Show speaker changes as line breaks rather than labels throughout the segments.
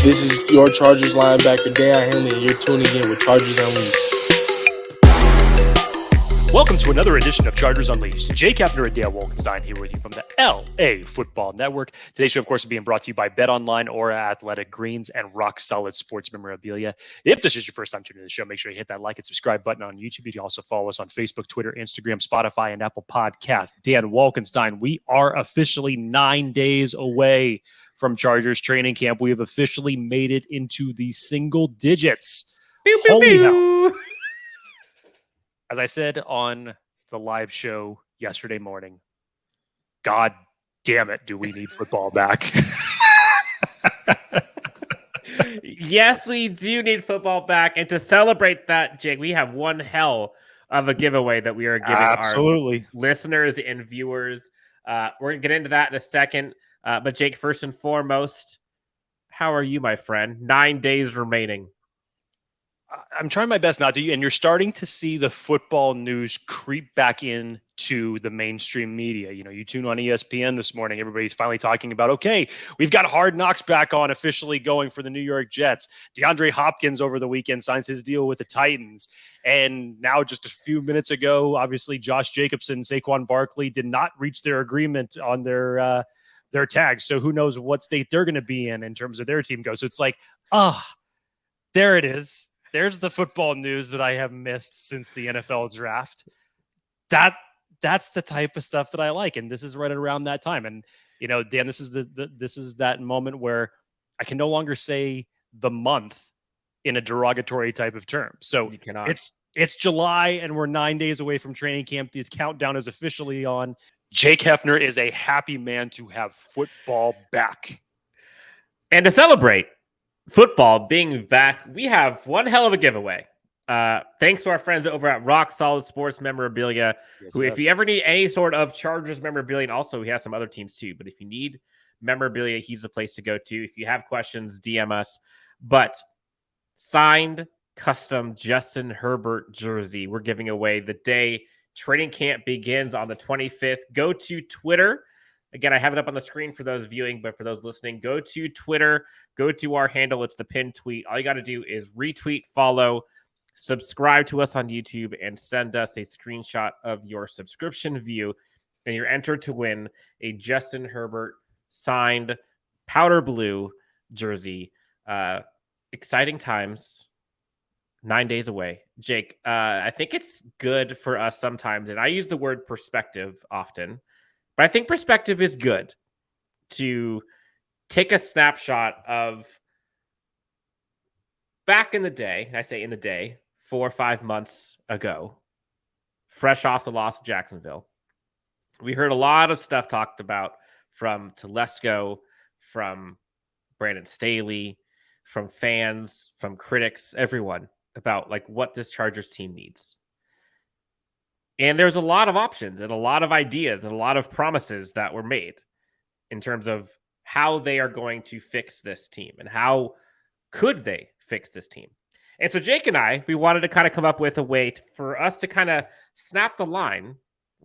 This is your Chargers linebacker, Dan Henley, and you're tuning in with Chargers Unleashed.
Welcome to another edition of Chargers Unleashed. Jake Hefner and Dale Wolkenstein here with you from the LAFB Network. Today's show, of course, is being brought to you by BetOnline, Aura Athletic Greens, and Rock Solid Sports Memorabilia. If this is your first time tuning in the show, make sure you hit that like and subscribe button on YouTube. You can also follow us on Facebook, Twitter, Instagram, Spotify, and Apple Podcasts. Dan Wolkenstein, we are officially 9 days away from Chargers training camp. We have officially made it into the single digits.
Pew, pew,
Holy hell.
pew.
As I said on the live show yesterday morning, God damn it, do we need football back?
Yes, we do need football back. And to celebrate that, Jake, we have one hell of a giveaway that we are giving our listeners and viewers. We're going to get into that in a second. But Jake, first and foremost, how are you, my friend? 9 days remaining.
I'm trying my best not to, and you're starting to see the football news creep back into the mainstream media. You know, you tune on ESPN this morning, everybody's finally talking about, okay, we've got Hard Knocks back on, officially going for the New York Jets. DeAndre Hopkins over the weekend signs his deal with the Titans. And now just a few minutes ago, obviously Josh Jacobson, Saquon Barkley did not reach their agreement on their tags. So who knows what state they're going to be in terms of their team goes. So it's like, there it is. There's the football news that I have missed since the NFL draft. That's the type of stuff that I like, and this is right around that time. And you know, Dan, this is this is that moment where I can no longer say the month in a derogatory type of term. So
you cannot.
It's July, and we're 9 days away from training camp. The countdown is officially on. Jake Hefner is a happy man to have football back,
and to celebrate football being back, we have one hell of a giveaway. Thanks to our friends over at Rock Solid Sports Memorabilia, if you ever need any sort of Chargers memorabilia, and also we have some other teams too, but if you need memorabilia, he's the place to go to. If you have questions, DM us. But signed, custom Justin Herbert jersey we're giving away the day training camp begins on the 25th. Go to Twitter. Again, I have it up on the screen for those viewing, but for those listening, go to Twitter, go to our handle. It's the pinned tweet. All you got to do is retweet, follow, subscribe to us on YouTube, and send us a screenshot of your subscription view, and you're entered to win a Justin Herbert signed powder blue jersey. Exciting times. 9 days away. Jake, I think it's good for us sometimes, and I use the word perspective often, but I think perspective is good to take a snapshot of back in the day. I say in the day, 4 or 5 months ago, fresh off the loss of Jacksonville. We heard a lot of stuff talked about from Telesco, from Brandon Staley, from fans, from critics, everyone about like what this Chargers team needs. And there's a lot of options and a lot of ideas and a lot of promises that were made in terms of how they are going to fix this team and how could they fix this team. And so Jake and I, we wanted to kind of come up with a way for us to kind of snap the line,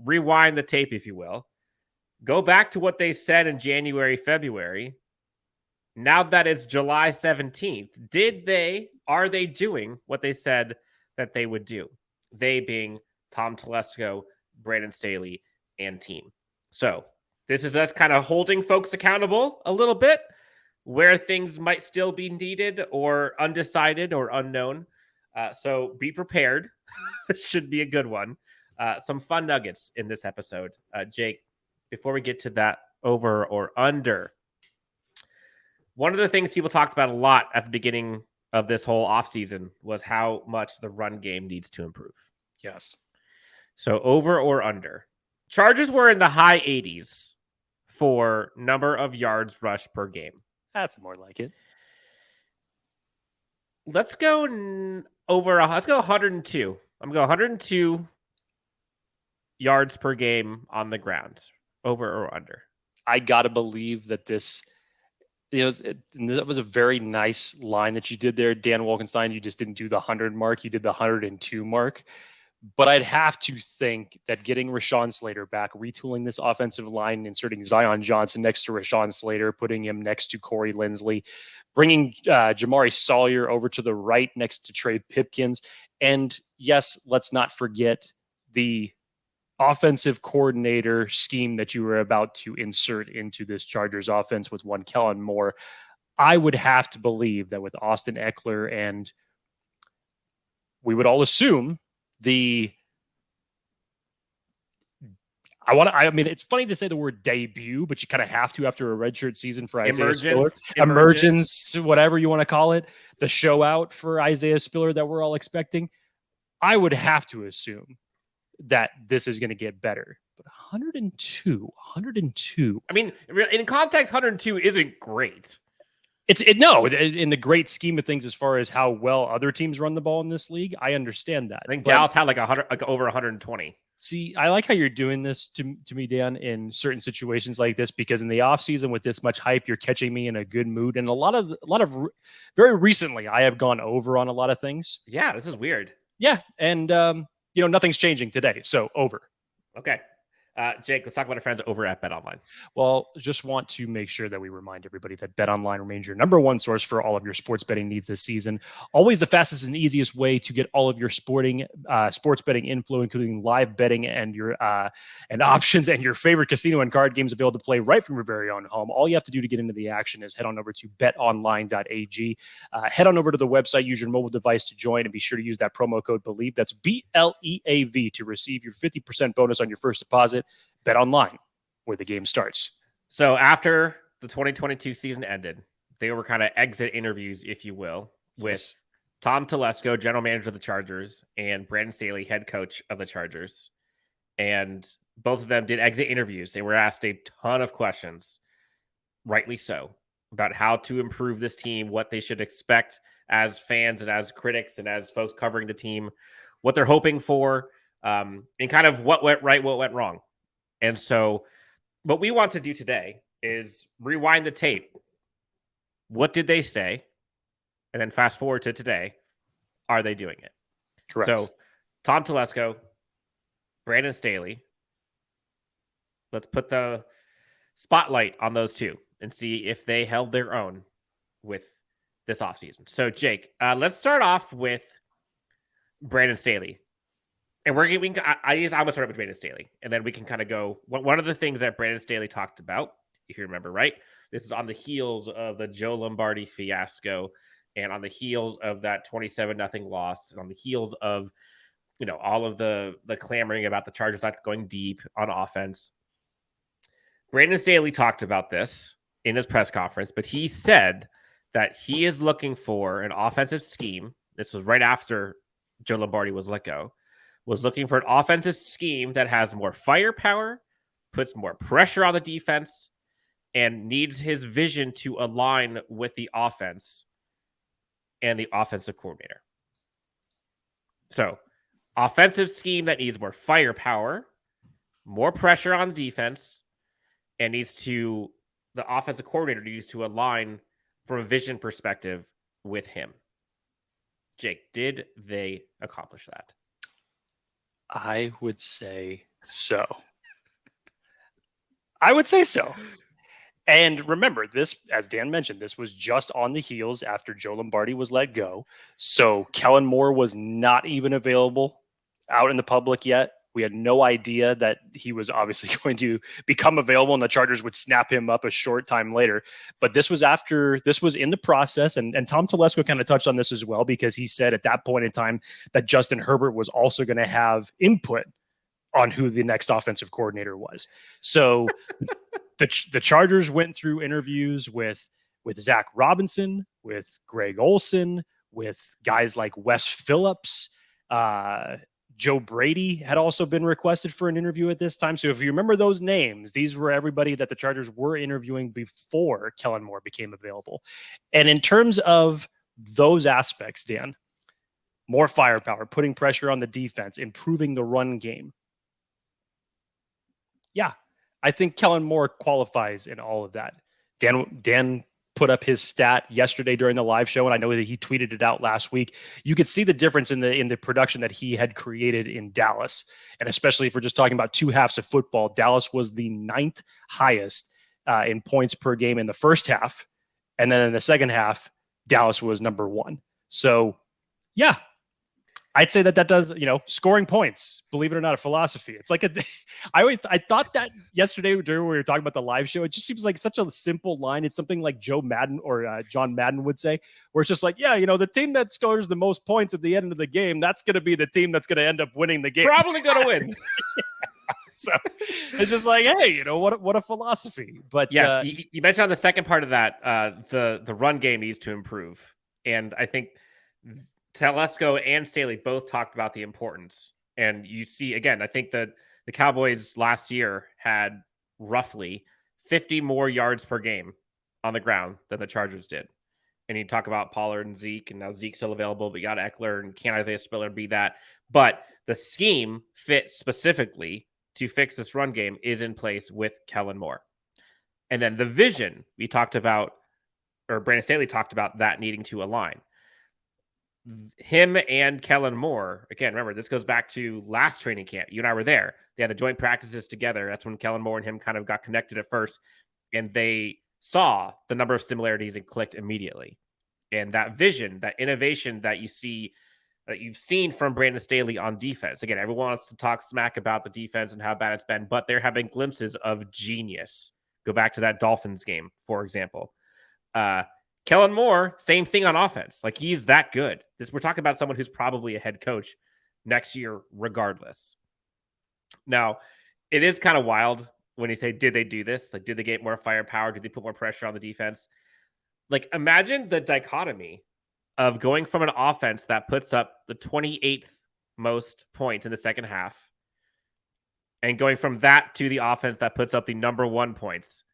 rewind the tape, if you will, go back to what they said in January, February. Now that it's July 17th, are they doing what they said that they would do? They being Tom Telesco, Brandon Staley, and team. So this is us kind of holding folks accountable a little bit, where things might still be needed or undecided or unknown. So be prepared. This should be a good one. Some fun nuggets in this episode. Jake, before we get to that over or under, one of the things people talked about a lot at the beginning of this whole offseason was how much the run game needs to improve.
Yes.
So over or under. Chargers were in the high 80s for number of yards rushed per game.
That's more like it.
Let's go let's go 102. I'm going to go 102 yards per game on the ground. Over or under.
I got to believe that this, that was a very nice line that you did there, Dan Wolkenstein. You just didn't do the 100 mark. You did the 102 mark. But I'd have to think that getting Rashawn Slater back, retooling this offensive line, inserting Zion Johnson next to Rashawn Slater, putting him next to Corey Linsley, bringing Jamari Sawyer over to the right next to Trey Pipkins. And yes, let's not forget the offensive coordinator scheme that you were about to insert into this Chargers offense with one Kellen Moore. I would have to believe that with Austin Eckler, and we would all assume I mean, it's funny to say the word debut, but you kind of have to after a redshirt season for Isaiah Spiller. Emergence, whatever you want to call it. The show out for Isaiah Spiller that we're all expecting. I would have to assume that this is going to get better. But 102.
I mean, in context, 102 isn't great.
No, in the great scheme of things, as far as how well other teams run the ball in this league, I understand that.
I think Dallas had like over 120.
See, I like how you're doing this to me, Dan, in certain situations like this, because in the offseason with this much hype, you're catching me in a good mood. And a lot of very recently, I have gone over on a lot of things.
Yeah, this is weird.
Yeah, and nothing's changing today, so over.
Okay. Jake, let's talk about our friends over at BetOnline.
Well, just want to make sure that we remind everybody that BetOnline remains your number one source for all of your sports betting needs this season. Always the fastest and easiest way to get all of your sports betting info, including live betting and your and options and your favorite casino and card games available to play right from your very own home. All you have to do to get into the action is head on over to betonline.ag. Head on over to the website, use your mobile device to join, and be sure to use that promo code BELIEVE. That's BLEAV to receive your 50% bonus on your first deposit. Bet online, where the game starts.
So after the 2022 season ended, they were kind of exit interviews, if you will, with Tom Telesco, general manager of the Chargers, and Brandon Staley, head coach of the Chargers. And both of them did exit interviews. They were asked a ton of questions, rightly so, about how to improve this team, what they should expect as fans and as critics and as folks covering the team, what they're hoping for, and kind of what went right, what went wrong. And so what we want to do today is rewind the tape. What did they say? And then fast forward to today. Are they doing it?
Correct.
So Tom Telesco, Brandon Staley. Let's put the spotlight on those two and see if they held their own with this offseason. So Jake, let's start off with Brandon Staley. And I'm going to start with Brandon Staley, and then we can kind of go. One of the things that Brandon Staley talked about, if you remember, right? This is on the heels of the Joe Lombardi fiasco, and on the heels of that 27-0 loss, and on the heels of, all of the clamoring about the Chargers not going deep on offense. Brandon Staley talked about this in his press conference, but he said that he is looking for an offensive scheme. This was right after Joe Lombardi was let go. Was looking for an offensive scheme that has more firepower, puts more pressure on the defense, and needs his vision to align with the offense and the offensive coordinator. So, offensive scheme that needs more firepower, more pressure on the defense, and the offensive coordinator needs to align from a vision perspective with him. Jake, did they accomplish that?
I would say so. I would say so. And remember, this, as Dan mentioned, this was just on the heels after Joe Lombardi was let go. So Kellen Moore was not even available out in the public yet. We had no idea that he was obviously going to become available and the Chargers would snap him up a short time later. But this was in the process. And Tom Telesco kind of touched on this as well, because he said at that point in time that Justin Herbert was also going to have input on who the next offensive coordinator was. So the Chargers went through interviews with Zach Robinson, with Greg Olsen, with guys like Wes Phillips, Joe Brady had also been requested for an interview at this time. So if you remember those names, these were everybody that the Chargers were interviewing before Kellen Moore became available. And in terms of those aspects, Dan, more firepower, putting pressure on the defense, improving the run game. Yeah, I think Kellen Moore qualifies in all of that. Dan put up his stat yesterday during the live show, and I know that he tweeted it out last week. You could see the difference in the production that he had created in Dallas. And especially if we're just talking about two halves of football, Dallas was the 9th highest in points per game in the first half. And then in the second half, Dallas was number 1. So, yeah, I'd say that does, scoring points, believe it or not, a philosophy. It's like I thought that yesterday during when we were talking about the live show, it just seems like such a simple line. It's something like Joe Madden or John Madden would say, where it's just like, yeah, the team that scores the most points at the end of the game, that's going to be the team that's going to end up winning the game.
Probably going to win.
So it's just like, hey, what a philosophy. But
yes, you mentioned on the second part of that, the run game needs to improve. And I think Telesco and Staley both talked about the importance. And you see, again, I think that the Cowboys last year had roughly 50 more yards per game on the ground than the Chargers did. And you talk about Pollard and Zeke, and now Zeke's still available, but you got Eckler, and can Isaiah Spiller be that? But the scheme fit specifically to fix this run game is in place with Kellen Moore. And then the vision we talked about, or Brandon Staley talked about that needing to align. Him and Kellen Moore, again, remember, this goes back to last training camp. You and I were there. They had the joint practices together. That's when Kellen Moore and him kind of got connected at first. And they saw the number of similarities and clicked immediately. And that vision, that innovation that you see, that you've seen from Brandon Staley on defense. Again, everyone wants to talk smack about the defense and how bad it's been, but there have been glimpses of genius. Go back to that Dolphins game, for example. Kellen Moore, same thing on offense. Like, he's that good. We're talking about someone who's probably a head coach next year, regardless. Now, it is kind of wild when you say, did they do this? Like, did they get more firepower? Did they put more pressure on the defense? Like, imagine the dichotomy of going from an offense that puts up the 28th most points in the second half and going from that to the offense that puts up the number 1 points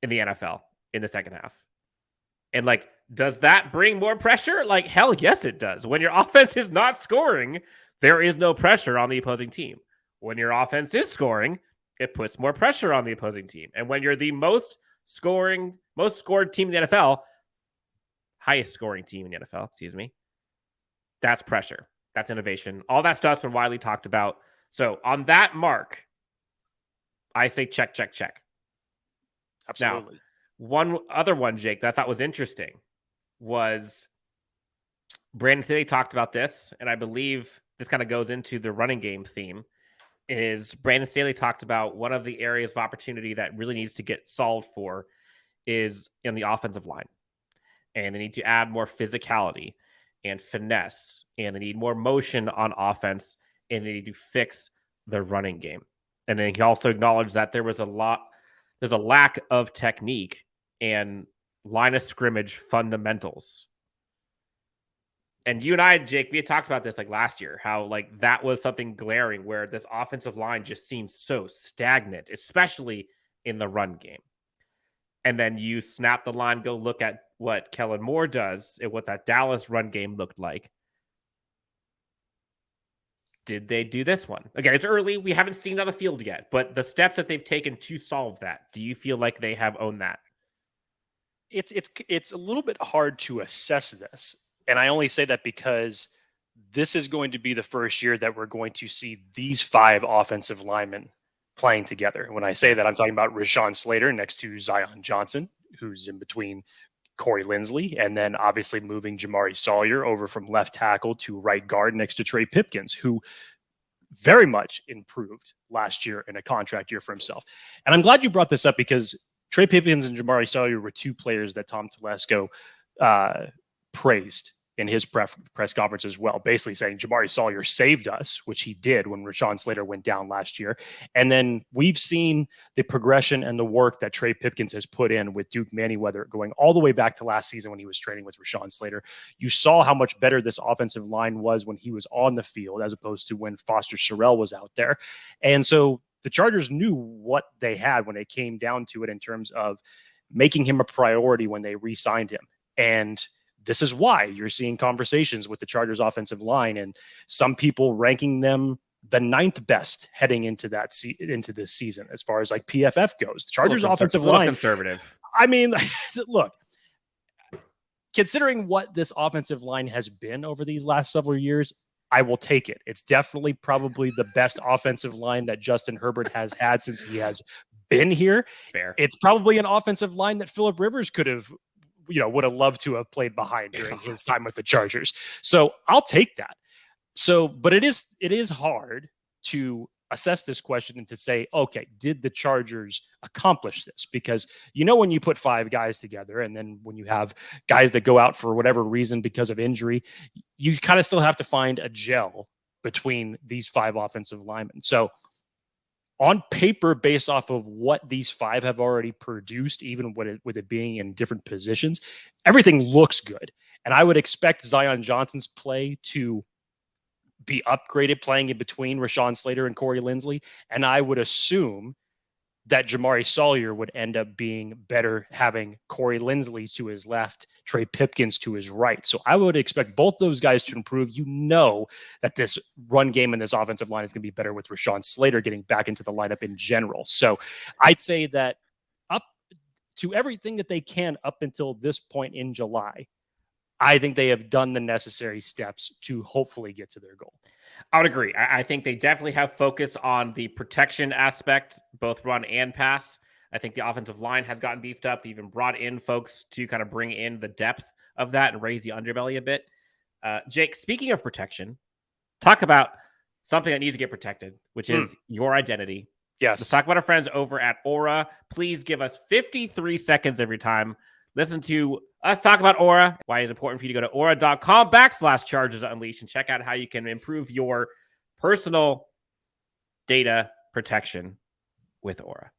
in the NFL in the second half. And like, does that bring more pressure? Like, hell yes, it does. When your offense is not scoring, there is no pressure on the opposing team. When your offense is scoring, it puts more pressure on the opposing team. And when you're the most scored team in the NFL, highest scoring team in the NFL, that's pressure. That's innovation. All that stuff's been widely talked about. So on that mark, I say check, check, check.
Absolutely.
Now, one other one, Jake, that I thought was interesting was Brandon Staley talked about this, and I believe this kind of goes into the running game theme, is Brandon Staley talked about one of the areas of opportunity that really needs to get solved for is in the offensive line. And they need to add more physicality and finesse, and they need more motion on offense, and they need to fix the running game. And then he also acknowledged that there's a lack of technique and line of scrimmage fundamentals. And you and I, Jake, we had talked about this like last year, how like that was something glaring where this offensive line just seems so stagnant, especially in the run game. And then you snap the line, go look at what Kellen Moore does and what that Dallas run game looked like. Did they do this one? Again, it's early. We haven't seen it on the field yet, but the steps that they've taken to solve that, do you feel like they have owned that?
It's a little bit hard to assess this. And I only say that because this is going to be the first year that we're going to see these 5 offensive linemen playing together. When I say that, I'm talking about Rashawn Slater next to Zion Johnson, who's in between Corey Linsley, and then obviously moving Jamari Sawyer over from left tackle to right guard next to Trey Pipkins, who very much improved last year in a contract year for himself. And I'm glad you brought this up because Trey Pipkins and Jamari Sawyer were 2 players that Tom Telesco praised in his press conference as well, basically saying Jamari Sawyer saved us, which he did when Rashawn Slater went down last year. And then we've seen the progression and the work that Trey Pipkins has put in with Duke Manyweather going all the way back to last season when he was training with Rashawn Slater. You saw how much better this offensive line was when he was on the field as opposed to when Foster Sorrell was out there. And so the Chargers knew what they had when it came down to it in terms of making him a priority when they re-signed him. And this is why you're seeing conversations with the Chargers offensive line and some people ranking them the 9th best heading into into this season as far as like PFF goes. The Chargers offensive line,
conservative.
I mean, look, considering what this offensive line has been over these last several years, I will take it. It's definitely probably the best offensive line that Justin Herbert has had since he has been here.
Fair.
It's probably an offensive line that Phillip Rivers could have, would have loved to have played behind during his time with the Chargers. So I'll take that. So, but it is hard to assess this question and to say, okay, did the Chargers accomplish this? Because when you put 5 guys together, and then when you have guys that go out for whatever reason because of injury, you kind of still have to find a gel between these 5 offensive linemen. So on paper, based off of what these 5 have already produced, even with it being in different positions, everything looks good. And I would expect Zion Johnson's play to be upgraded, playing in between Rashawn Slater and Corey Linsley. And I would assume that Jamari Sawyer would end up being better, having Corey Linsley to his left, Trey Pipkins to his right. So I would expect both those guys to improve. That this run game and this offensive line is going to be better with Rashawn Slater getting back into the lineup in general. So I'd say that up to everything that they can up until this point in July, I think they have done the necessary steps to hopefully get to their goal.
I would agree. I think they definitely have focus on the protection aspect, both run and pass. I think the offensive line has gotten beefed up. They even brought in folks to kind of bring in the depth of that and raise the underbelly a bit. Jake, speaking of protection, talk about something that needs to get protected, which is your identity.
Yes.
Let's talk about our friends over at Aura. Please give us 53 seconds every time. Listen to us talk about Aura, why it's important for you to go to aura.com/Chargers Unleashed and check out how you can improve your personal data protection with Aura.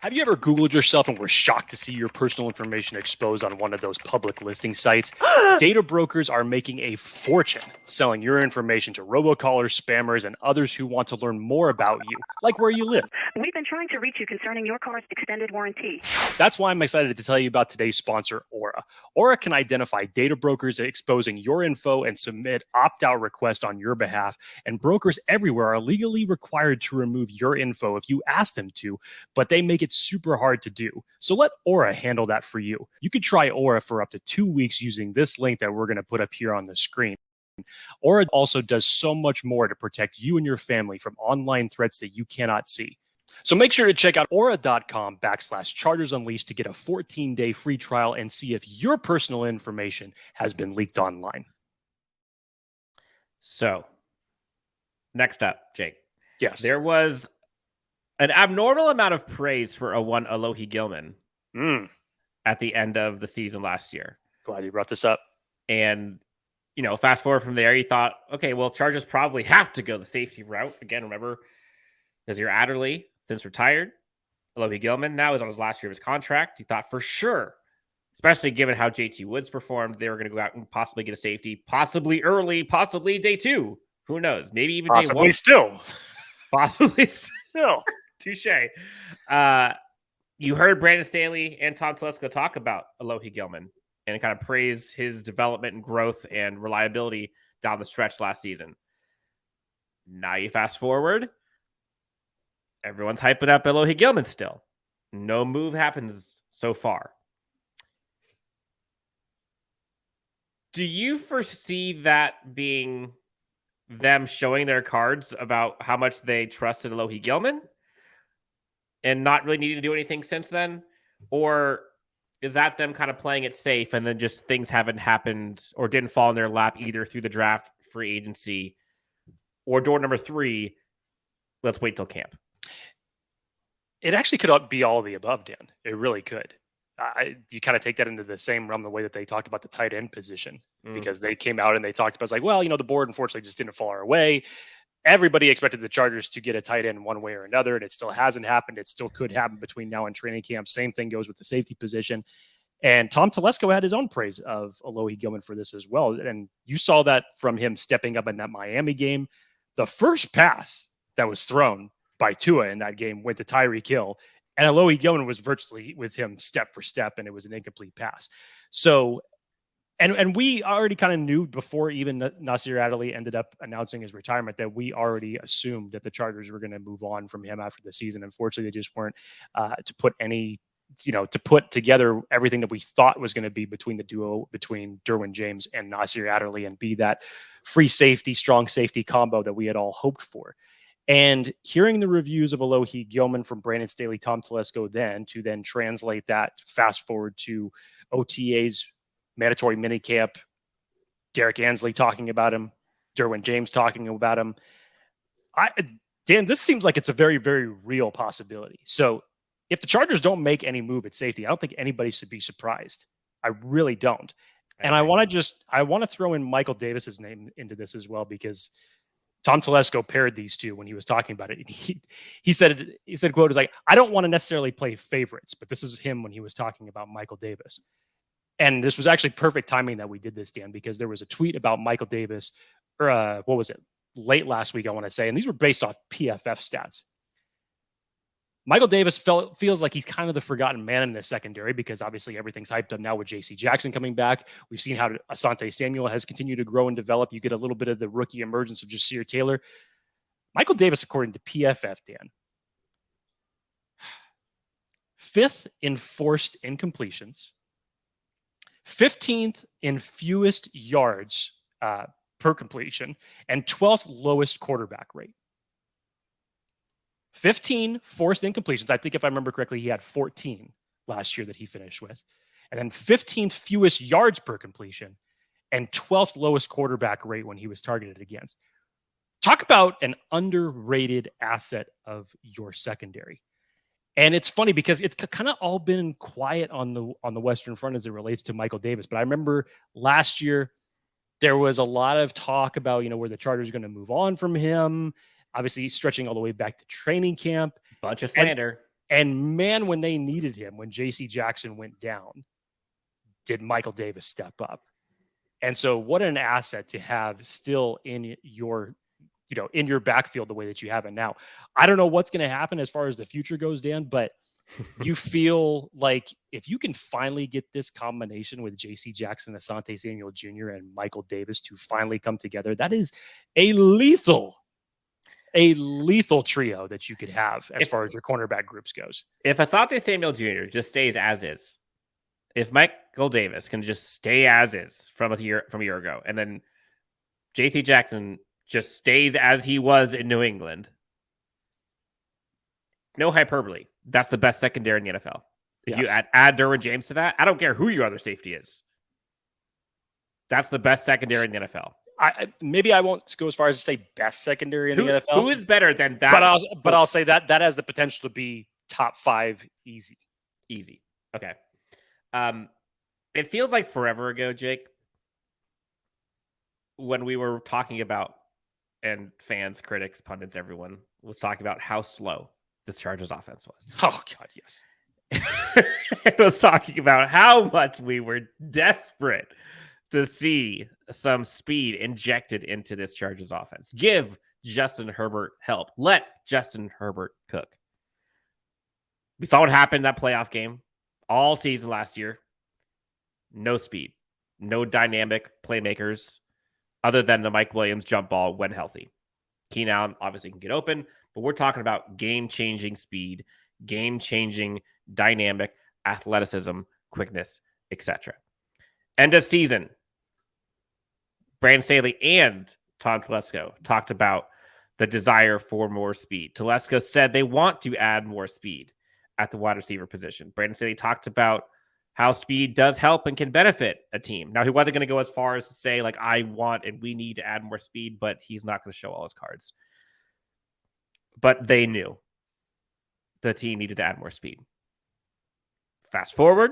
Have you ever Googled yourself and were shocked to see your personal information exposed on one of those public listing sites? Data brokers are making a fortune selling your information to robocallers, spammers, and others who want to learn more about you, like where you live.
We've been trying to reach you concerning your car's extended warranty.
That's why I'm excited to tell you about today's sponsor, Aura. Aura can identify data brokers exposing your info and submit opt-out requests on your behalf. And brokers everywhere are legally required to remove your info if you ask them to, but they make it super hard to do. So let Aura handle that for you. You could try Aura for up to 2 weeks using this link that we're going to put up here on the screen. Aura also does so much more to protect you and your family from online threats that you cannot see. So make sure to check out aura.com/Chargers Unleashed to get a 14-day free trial and see if your personal information has been leaked online.
So, next up, Jake.
Yes.
There was an abnormal amount of praise for one Alohi Gilman at the end of the season last year.
Glad you brought this up.
And, fast forward from there, you thought, okay, well, Chargers probably have to go the safety route. Again, remember, Nazir Adderley, since retired. Alohi Gilman now is on his last year of his contract. You thought for sure, especially given how JT Woods performed, they were going to go out and possibly get a safety, possibly early, possibly day 2. Who knows? Maybe even
possibly
day 1.
Still.
Possibly still. Touche. You heard Brandon Staley and Tom Telesco talk about Alohi Gilman and kind of praise his development and growth and reliability down the stretch last season. Now you fast forward. Everyone's hyping up Alohi Gilman still. No move happens so far. Do you foresee that being them showing their cards about how much they trusted Alohi Gilman and not really needing to do anything since then? Or is that them kind of playing it safe and then just things haven't happened or didn't fall in their lap either through the draft, free agency, or door number 3, let's wait till camp?
It actually could be all of the above, Dan. It really could. You kind of take that into the same realm the way that they talked about the tight end position, because they came out and they talked about, it's like, well, the board unfortunately just didn't fall our way. Everybody expected the Chargers to get a tight end one way or another, and it still hasn't happened. It still could happen between now and training camp. Same thing goes with the safety position. And Tom Telesco had his own praise of Alohi Gilman for this as well. And you saw that from him stepping up in that Miami game. The first pass that was thrown by Tua in that game went to Tyreek Hill, and Alohi Gilman was virtually with him step for step, and it was an incomplete pass. So, and we already kind of knew before even Nasir Adderley ended up announcing his retirement that we already assumed that the Chargers were going to move on from him after the season. Unfortunately, they just weren't to put together everything that we thought was going to be between the duo between Derwin James and Nasir Adderley and be that free safety, strong safety combo that we had all hoped for. And hearing the reviews of Alohi Gilman from Brandon Staley, Tom Telesco, to then translate that fast forward to OTA's mandatory minicamp, Derek Ansley talking about him, Derwin James talking about him. Dan, this seems like it's a very, very real possibility. So if the Chargers don't make any move at safety, I don't think anybody should be surprised. I really don't. And I want to throw in Michael Davis's name into this as well, because Tom Telesco paired these two when he was talking about it. He said, quote, is like, I don't want to necessarily play favorites, but this is him when he was talking about Michael Davis. And this was actually perfect timing that we did this, Dan, because there was a tweet about Michael Davis, or what was it? Late last week, I want to say, and these were based off PFF stats. Michael Davis feels like he's kind of the forgotten man in this secondary, because obviously everything's hyped up now with J.C. Jackson coming back. We've seen how Asante Samuel has continued to grow and develop. You get a little bit of the rookie emergence of Jasir Taylor. Michael Davis, according to PFF, Dan, 5th in forced incompletions, 15th in fewest yards per completion, and 12th lowest quarterback rate. 15 forced incompletions. I think if I remember correctly, he had 14 last year that he finished with. And then 15th fewest yards per completion and 12th lowest quarterback rate when he was targeted against. Talk about an underrated asset of your secondary. And it's funny because it's kind of all been quiet on the Western Front as it relates to Michael Davis. But I remember last year, there was a lot of talk about, where the Chargers are going to move on from him. Obviously, stretching all the way back to training camp.
Bunch of slander.
And man, when they needed him, when J.C. Jackson went down, did Michael Davis step up? And so what an asset to have still in your backfield the way that you have it now. I don't know what's going to happen as far as the future goes, Dan, but you feel like if you can finally get this combination with J.C. Jackson, Asante Samuel Jr., and Michael Davis to finally come together, that is a lethal trio that you could have as far as your cornerback groups goes.
If Asante Samuel Jr. just stays as is, if Michael Davis can just stay as is from a year ago, and then J.C. Jackson just stays as he was in New England, no hyperbole, that's the best secondary in the NFL. If you add Derwin James to that, I don't care who your other safety is. That's the best secondary in the NFL.
Maybe I won't go as far as to say best secondary in the NFL.
Who is better than that?
But I'll say that has the potential to be top 5 easy.
Easy. Okay. It feels like forever ago, Jake, when we were talking about, and fans, critics, pundits, everyone was talking about how slow this Chargers offense was.
Oh, God, yes.
It was talking about how much we were desperate to see some speed injected into this Chargers offense. Give Justin Herbert help. Let Justin Herbert cook. We saw what happened in that playoff game all season last year. No speed, no dynamic playmakers other than the Mike Williams jump ball when healthy. Keenan Allen obviously can get open, but we're talking about game-changing speed, game-changing dynamic athleticism, quickness, etc. End of season, Brandon Staley and Tom Telesco talked about the desire for more speed. Telesco said they want to add more speed at the wide receiver position. Brandon Staley talked about how speed does help and can benefit a team. Now, he wasn't going to go as far as to say, like, I want and we need to add more speed, but he's not going to show all his cards. But they knew the team needed to add more speed. Fast forward,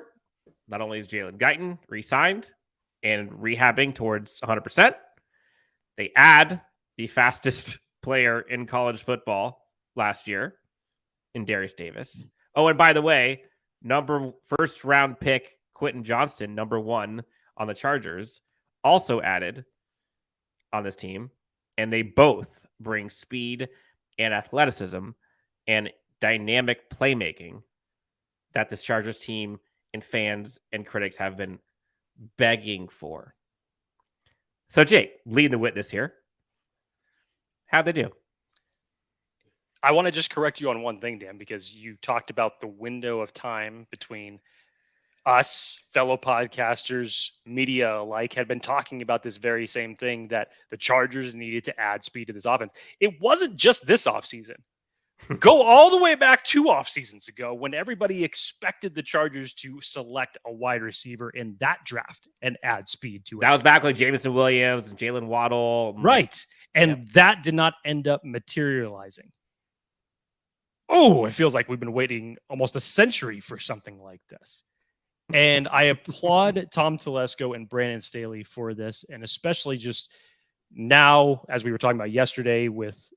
not only is Jalen Guyton re-signed and rehabbing towards 100%, they add the fastest player in college football last year in Darius Davis. Oh, and by the way, first round pick Quentin Johnston, number 1 on the Chargers, also added on this team. And they both bring speed and athleticism and dynamic playmaking that this Chargers team and fans and critics have been begging for. So, Jake, leading the witness here. How'd they do?
I want to just correct you on one thing, Dan, because you talked about the window of time between Us, fellow podcasters, media alike, had been talking about this very same thing, that the Chargers needed to add speed to this offense. It wasn't just this offseason. Go all the way back 2 off seasons ago when everybody expected the Chargers to select a wide receiver in that draft and add speed to it.
That was back with Jameson Williams and Jalen Waddle.
Right. And that did not end up materializing. Oh, it feels like we've been waiting almost a century for something like this. And I applaud Tom Telesco and Brandon Staley for this. And especially just now, as we were talking about yesterday, with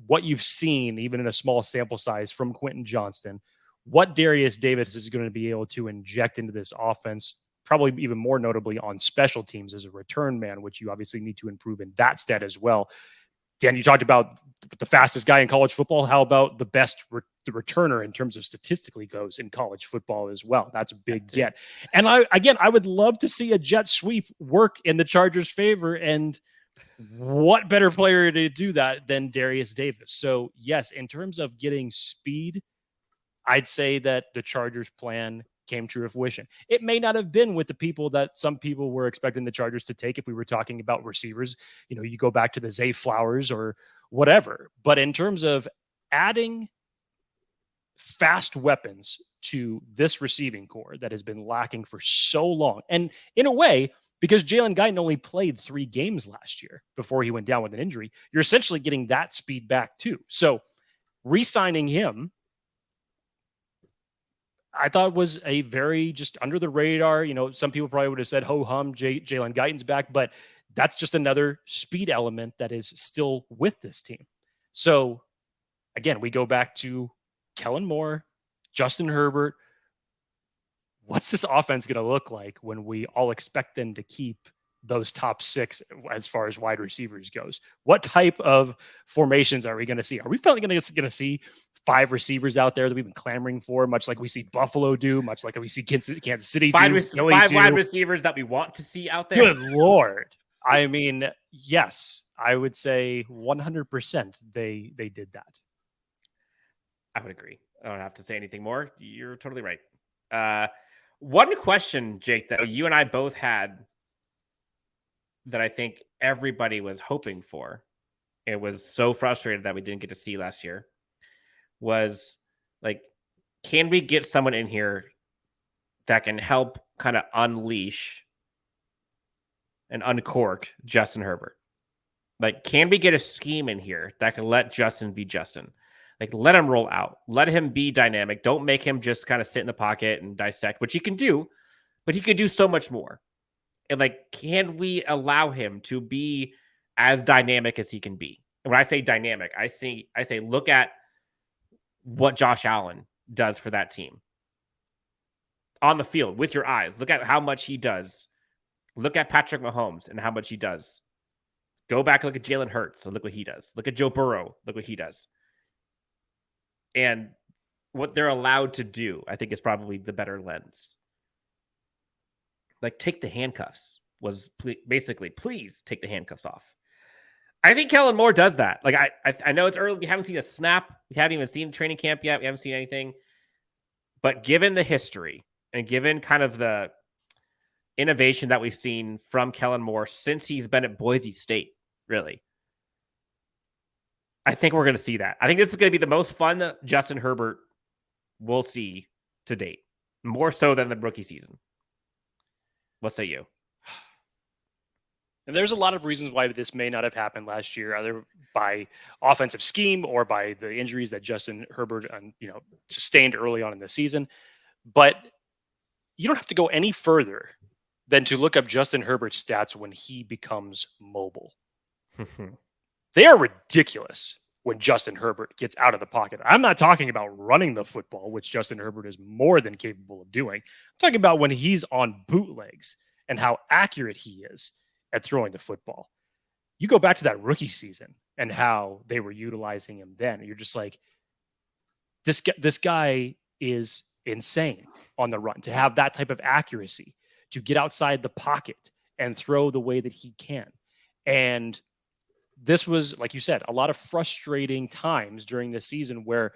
what you've seen, even in a small sample size from Quentin Johnston, what Darius Davis is going to be able to inject into this offense, probably even more notably on special teams as a return man, which you obviously need to improve in that stat as well. Dan, you talked about the fastest guy in college football. How about the best the returner in terms of statistically goes in college football as well? That's a big get. And I would love to see a jet sweep work in the Chargers' favor. And what better player to do that than Darius Davis? So yes, in terms of getting speed, I'd say that the Chargers' plan came to fruition. It may not have been with the people that some people were expecting the Chargers to take if we were talking about receivers. You know, you go back to the Zay Flowers or whatever. But in terms of adding fast weapons to this receiving core that has been lacking for so long, and in a way, because Jalen Guyton only played 3 games last year before he went down with an injury, you're essentially getting that speed back too. So re-signing him, I thought was a very just under the radar. You know, some people probably would have said, ho hum, Jalen Guyton's back, but that's just another speed element that is still with this team. So again, we go back to Kellen Moore, Justin Herbert. What's this offense going to look like when we all expect them to keep those top 6 as far as wide receivers goes? What type of formations are we going to see? Are we finally going to see 5 receivers out there that we've been clamoring for, much like we see Buffalo do, much like we see Kansas City do, Philly
5
do?
wide receivers that we want to see out there?
Good Lord. I mean, yes, I would say 100% they did that.
I would agree. I don't have to say anything more. You're totally right. One question, Jake, that you and I both had that I think everybody was hoping for, it was so frustrated that we didn't get to see last year, was like, can we get someone in here that can help kind of unleash and uncork Justin Herbert? Like, can we get a scheme in here that can let Justin be Justin? Like, let him roll out. Let him be dynamic. Don't make him just kind of sit in the pocket and dissect, which he can do, but he could do so much more. And like, can we allow him to be as dynamic as he can be? And when I say dynamic, I say, look at what Josh Allen does for that team on the field with your eyes. Look at how much he does. Look at Patrick Mahomes and how much he does. Go back and look at Jalen Hurts and look what he does. Look at Joe Burrow. Look what he does. And what they're allowed to do, I think, is probably the better lens. Like, take the handcuffs was basically, please take the handcuffs off. I think Kellen Moore does that. Like, I know it's early. We haven't seen a snap. We haven't even seen training camp yet. We haven't seen anything. But given the history and given kind of the innovation that we've seen from Kellen Moore since he's been at Boise State, really, I think we're going to see that. I think this is going to be the most fun Justin Herbert we'll see to date, more so than the rookie season. What say you?
And there's a lot of reasons why this may not have happened last year, either by offensive scheme or by the injuries that Justin Herbert, sustained early on in the season. But you don't have to go any further than to look up Justin Herbert's stats when he becomes mobile. They are ridiculous when Justin Herbert gets out of the pocket. I'm not talking about running the football, which Justin Herbert is more than capable of doing. I'm talking about when he's on bootlegs and how accurate he is at throwing the football. You go back to that rookie season and how they were utilizing him then. And you're just like, this guy is insane on the run to have that type of accuracy, to get outside the pocket and throw the way that he can. And this was, like you said, a lot of frustrating times during the season where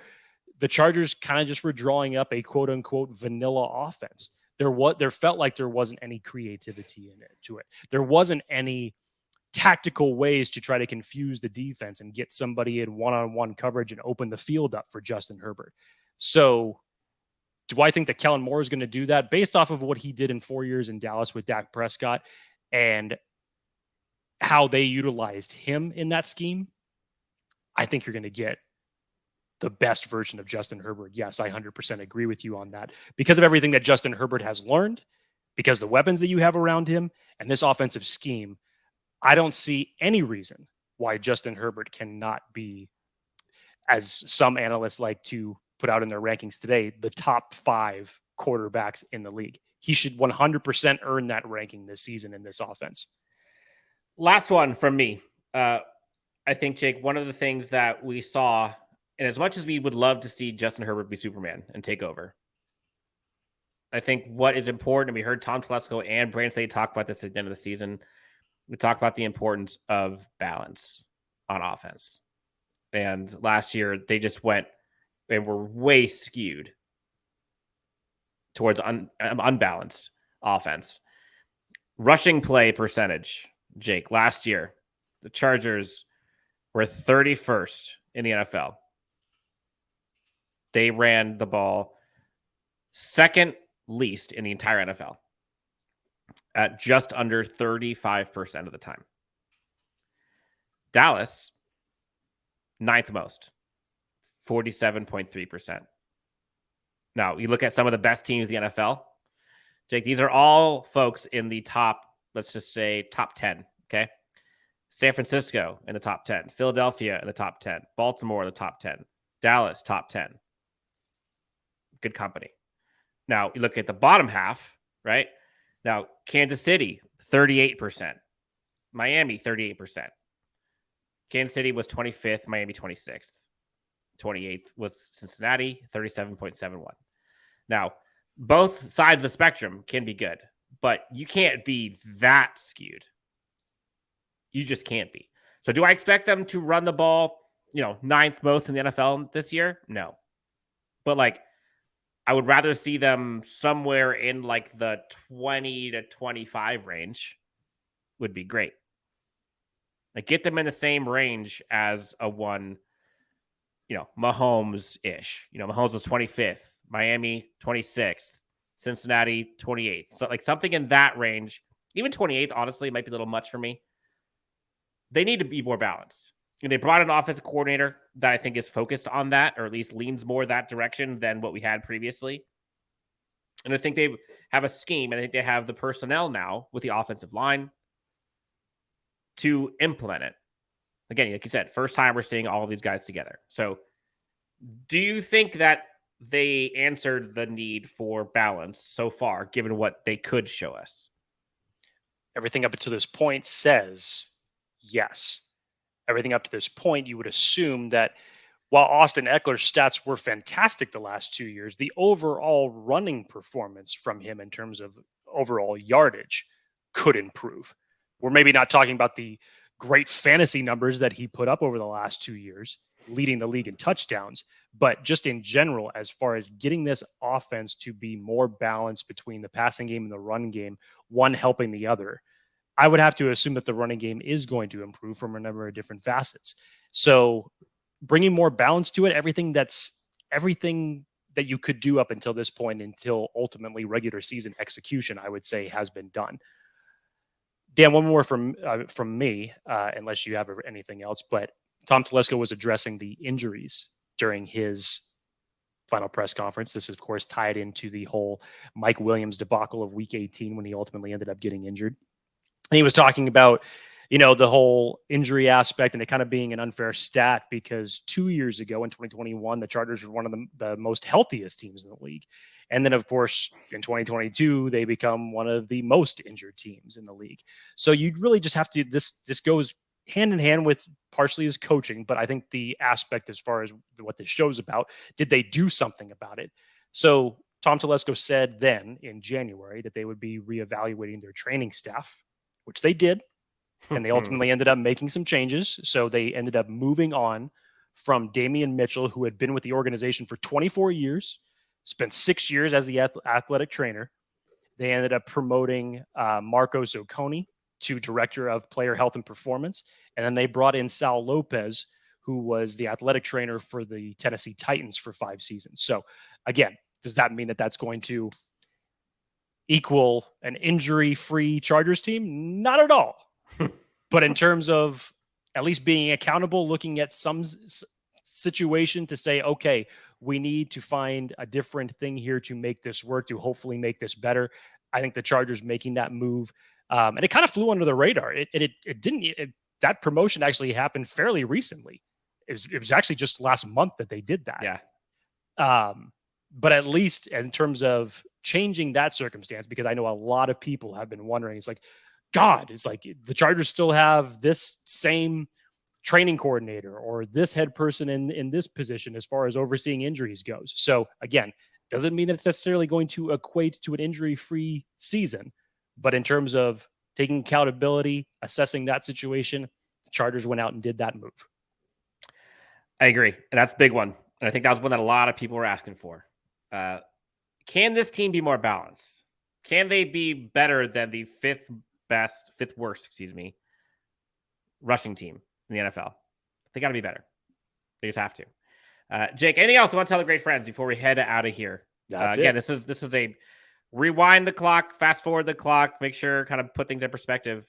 the Chargers kind of just were drawing up a quote unquote vanilla offense. there felt like there wasn't any creativity in it to it. There wasn't any tactical ways to try to confuse the defense and get somebody in one-on-one coverage and open the field up for Justin Herbert. So do I think that Kellen Moore is going to do that based off of what he did in 4 years in Dallas with Dak Prescott and how they utilized him in that scheme? I think you're going to get the best version of Justin Herbert. Yes, I 100% agree with you on that. Because of everything that Justin Herbert has learned, because the weapons that you have around him, and this offensive scheme, I don't see any reason why Justin Herbert cannot be, as some analysts like to put out in their rankings today, the top 5 quarterbacks in the league. He should 100% earn that ranking this season in this offense.
Last one from me. I think, Jake, one of the things that we saw, and as much as we would love to see Justin Herbert be Superman and take over, I think what is important, and we heard Tom Telesco and Brandon Staley talk about this at the end of the season, we talk about the importance of balance on offense. And last year, they just went and were way skewed towards unbalanced offense. Rushing play percentage, Jake, last year, the Chargers were 31st in the NFL. They ran the ball second least in the entire NFL at just under 35% of the time. Dallas, ninth most, 47.3%. Now, you look at some of the best teams in the NFL, Jake, these are all folks in the top, let's just say top 10, okay? San Francisco in the top 10, Philadelphia in the top 10, Baltimore in the top 10, Dallas top 10. Good company. Now, you look at the bottom half, right? Now, Kansas City, 38%. Miami, 38%. Kansas City was 25th, Miami 26th. 28th was Cincinnati, 37.71. Now, both sides of the spectrum can be good, but you can't be that skewed. You just can't be. So do I expect them to run the ball, ninth most in the NFL this year? No. But I would rather see them somewhere in the 20 to 25 range would be great. Get them in the same range as a one, Mahomes-ish. Mahomes was 25th, Miami 26th, Cincinnati 28th. So something in that range, even 28th, honestly, might be a little much for me. They need to be more balanced. And they brought an offensive coordinator that I think is focused on that, or at least leans more that direction than what we had previously. And I think they have a scheme. And I think they have the personnel now with the offensive line to implement it. Again, like you said, first time we're seeing all of these guys together. So do you think that they answered the need for balance so far, given what they could show us?
Everything up to this point says yes. Everything up to this point, you would assume that while Austin Eckler's stats were fantastic the last 2 years, the overall running performance from him in terms of overall yardage could improve. We're maybe not talking about the great fantasy numbers that he put up over the last 2 years, leading the league in touchdowns, but just in general, as far as getting this offense to be more balanced between the passing game and the run game, one helping the other, I would have to assume that the running game is going to improve from a number of different facets. So bringing more balance to it, everything that you could do up until this point, until ultimately regular season execution, I would say has been done. Dan, one more from me, unless you have anything else, but Tom Telesco was addressing the injuries during his final press conference. This is, of course, tied into the whole Mike Williams debacle of week 18 when he ultimately ended up getting injured. And he was talking about, the whole injury aspect and it kind of being an unfair stat because 2 years ago in 2021, the Chargers were one of the most healthiest teams in the league. And then, of course, in 2022, they become one of the most injured teams in the league. So you'd really just have to, this goes hand in hand with partially his coaching, but I think the aspect as far as what this show's about, did they do something about it? So Tom Telesco said then in January that they would be reevaluating their training staff, which they did. And they ultimately ended up making some changes. So they ended up moving on from Damian Mitchell, who had been with the organization for 24 years, spent 6 years as the athletic trainer. They ended up promoting Marco Zucconi to Director of Player Health and Performance. And then they brought in Sal Lopez, who was the athletic trainer for the Tennessee Titans for 5 seasons. So again, does that mean that that's going to equal an injury-free Chargers team? Not at all. But in terms of at least being accountable, looking at some situation to say, okay, we need to find a different thing here to make this work, to hopefully make this better. I think the Chargers making that move, and it kind of flew under the radar. That promotion actually happened fairly recently. It was actually just last month that they did that.
Yeah.
But at least in terms of changing that circumstance, because I know a lot of people have been wondering, it's like, God, it's like the Chargers still have this same training coordinator or this head person in this position as far as overseeing injuries goes. So again, doesn't mean that it's necessarily going to equate to an injury-free season, but in terms of taking accountability, assessing that situation, the Chargers went out and did that move.
I agree. And that's a big one. And I think that was one that a lot of people were asking for. Can this team be more balanced? Can they be better than the fifth worst, rushing team in the NFL? They got to be better. They just have to. Jake, anything else you want to tell the great friends before we head out of here? Again, this is a rewind the clock, fast forward the clock, make sure kind of put things in perspective.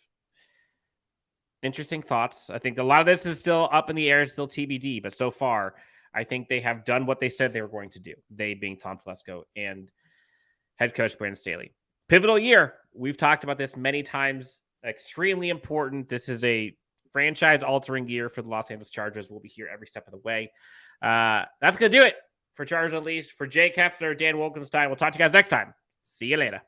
Interesting thoughts. I think a lot of this is still up in the air, still TBD, but so far, I think they have done what they said they were going to do. They being Tom Telesco and head coach Brandon Staley. Pivotal year. We've talked about this many times. Extremely important. This is a franchise-altering year for the Los Angeles Chargers. We'll be here every step of the way. That's going to do it for Chargers Unleashed. For Jake Hefner, Dan Wolkenstein, we'll talk to you guys next time. See you later.